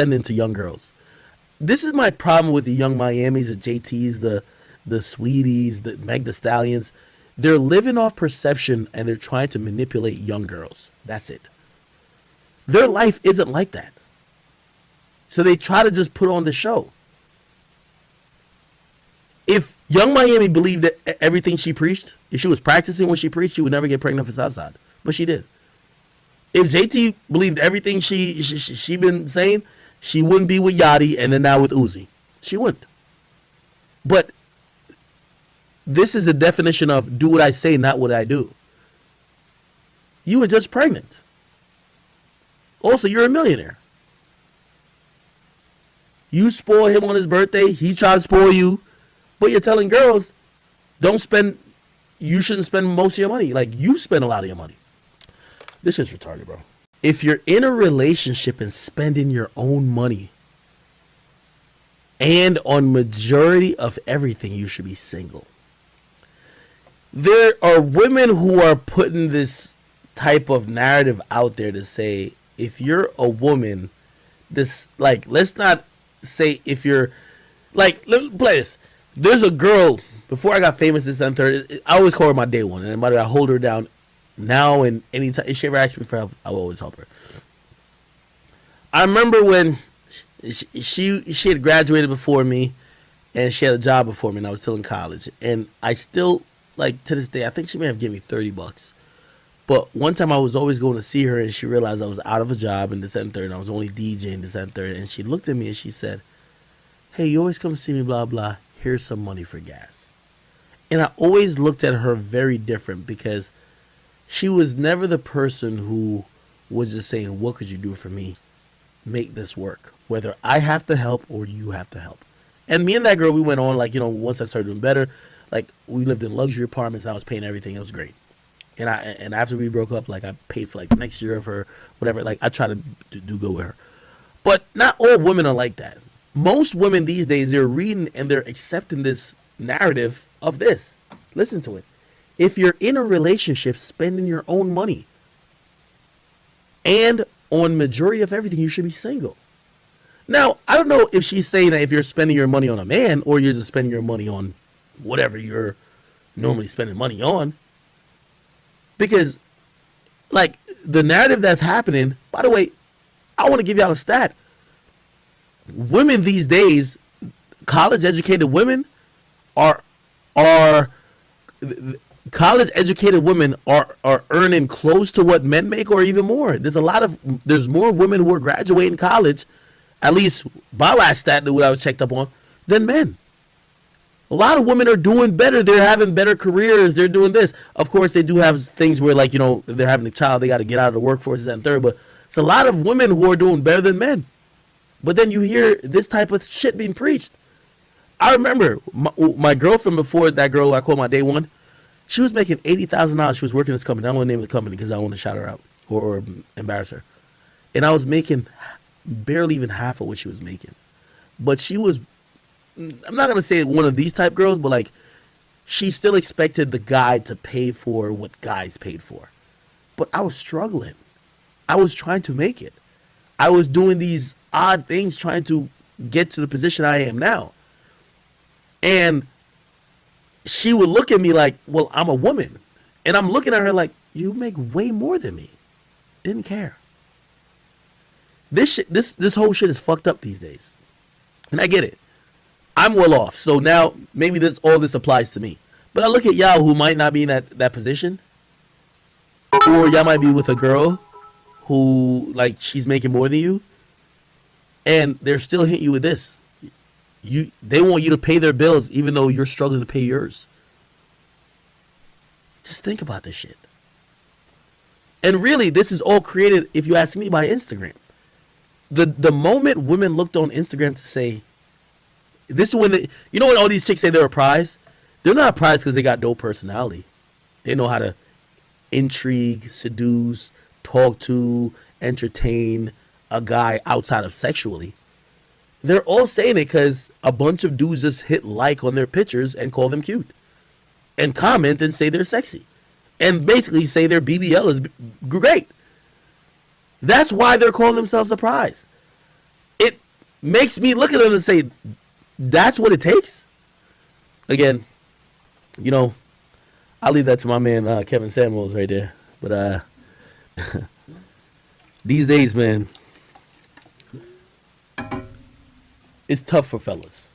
spending to young girls. This is my problem with the young Miamis, the JTs, the Sweeties, the Meg the Stallions. They're living off perception and they're trying to manipulate young girls. That's it. Their life isn't like that. So they try to just put on the show. If young Miami believed that everything she preached, if she was practicing what she preached, she would never get pregnant for Southside. But she did. If JT believed everything she been saying, she wouldn't be with Yachty and then now with Uzi. She wouldn't. But this is a definition of do what I say, not what I do. You were just pregnant. Also, you're a millionaire. You spoil him on his birthday. He tried to spoil you. But you're telling girls, you shouldn't spend most of your money. Like, you spend a lot of your money. This is retarded, bro. If you're in a relationship and spending your own money, and on majority of everything, you should be single. There are women who are putting this type of narrative out there to say, if you're a woman, let's not say if you're, let me play this. There's a girl, before I got famous this center, I always call her my day one. And I hold her down now and anytime. If she ever asks me for help, I will always help her. I remember when she had graduated before me and she had a job before me and I was still in college. And I still, to this day, I think she may have given me $30. But one time I was always going to see her and she realized I was out of a job in the center and I was only DJing the center. And she looked at me and she said, hey, you always come see me, blah, blah. Here's some money for gas. And I always looked at her very different because she was never the person who was just saying, what could you do for me? Make this work. Whether I have to help or you have to help. And me and that girl, we went on, once I started doing better, we lived in luxury apartments and I was paying everything. It was great. And after we broke up, I paid for the next year of her, whatever. I try to do good with her. But not all women are like that. Most women these days, they're reading and they're accepting this narrative of this. Listen to it. If you're in a relationship, spending your own money, and on majority of everything, you should be single. Now, I don't know if she's saying that if you're spending your money on a man or you're just spending your money on whatever you're normally spending money on. Because, the narrative that's happening, by the way, I want to give y'all a stat. Women these days, college educated women are earning close to what men make or even more. There's more women who are graduating college, at least my last stat that I was checked up on, than men. A lot of women are doing better. They're having better careers. They're doing this. Of course, they do have things where, if they're having a child, they got to get out of the workforce and third. But it's a lot of women who are doing better than men. But then you hear this type of shit being preached. I remember my girlfriend before that girl I called my day one, she was making $80,000. She was working in this company. I don't want to name the company because I don't want to shout her out or embarrass her. And I was making barely even half of what she was making. But she was, I'm not going to say one of these type girls, but she still expected the guy to pay for what guys paid for. But I was struggling. I was trying to make it. I was doing these odd things trying to get to the position I am now. And she would look at me like, well, I'm a woman. And I'm looking at her like, you make way more than me. Didn't care. This whole shit is fucked up these days. And I get it. I'm well off. So now maybe all this applies to me. But I look at y'all who might not be in that position. Or y'all might be with a girl who, she's making more than you. And they're still hitting you with this. They want you to pay their bills even though you're struggling to pay yours. Just think about this shit. And really, this is all created, if you ask me, by Instagram. The moment women looked on Instagram to say, this is when when all these chicks say they're a prize? They're not a prize because they got dope personality. They know how to intrigue, seduce, talk to, entertain a guy outside of sexually. They're all saying it because a bunch of dudes just hit like on their pictures and call them cute. And comment and say they're sexy. And basically say their BBL is great. That's why they're calling themselves a prize. makes me look at them and say, that's what it takes. Again, you know, I'll leave that to my man Kevin Samuels right there. But these days, man, it's tough for fellas.